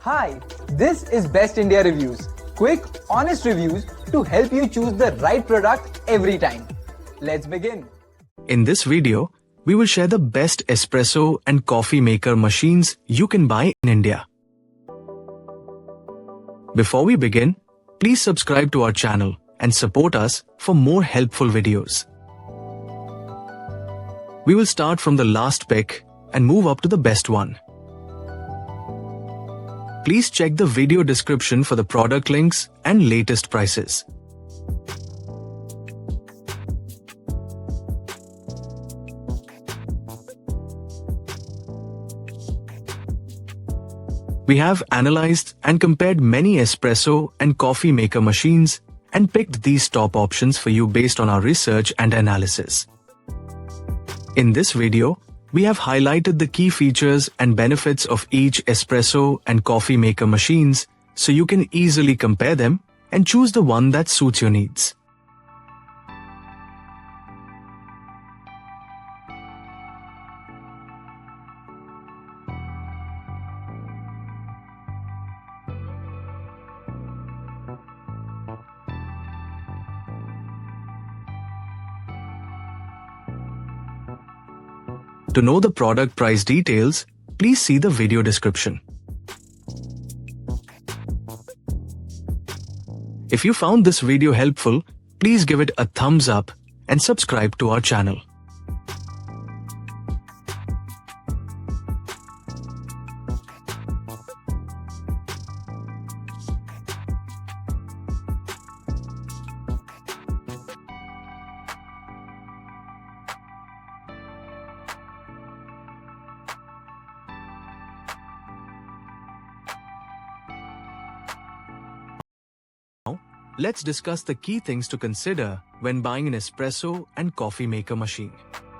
Hi, this is Best India Reviews. Quick, honest reviews to help you choose the right product every time. Let's begin. In this video, we will share the best espresso and coffee maker machines you can buy in India. Before we begin, please subscribe to our channel and support us for more helpful videos. We will start from the last pick and move up to the best one. Please check the video description for the product links and latest prices. We have analyzed and compared many espresso and coffee maker machines and picked these top options for you based on our research and analysis. In this video, we have highlighted the key features and benefits of each espresso and coffee maker machines so you can easily compare them and choose the one that suits your needs. To know the product price details, please see the video description. If you found this video helpful, please give it a thumbs up and subscribe to our channel. Let's discuss the key things to consider when buying an espresso and coffee maker machine.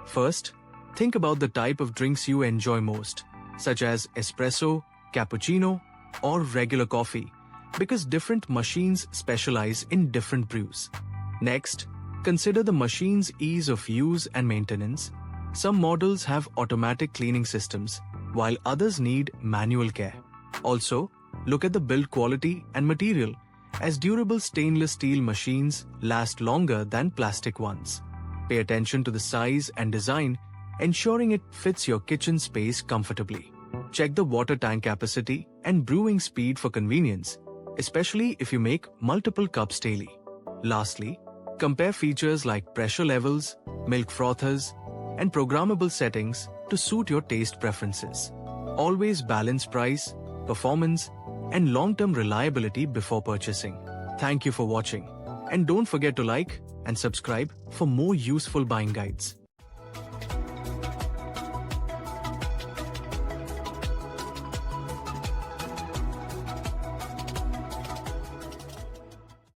First, think about the type of drinks you enjoy most, such as espresso, cappuccino, or regular coffee, because different machines specialize in different brews. Next, consider the machine's ease of use and maintenance. Some models have automatic cleaning systems, while others need manual care. Also, look at the build quality and material, as durable stainless steel machines last longer than plastic ones. Pay attention to the size and design, ensuring it fits your kitchen space comfortably. Check the water tank capacity and brewing speed for convenience, especially if you make multiple cups daily. Lastly, compare features like pressure levels, milk frothers, and programmable settings to suit your taste preferences. Always balance price, performance, and long-term reliability before purchasing. Thank you for watching, and don't forget to like and subscribe for more useful buying guides.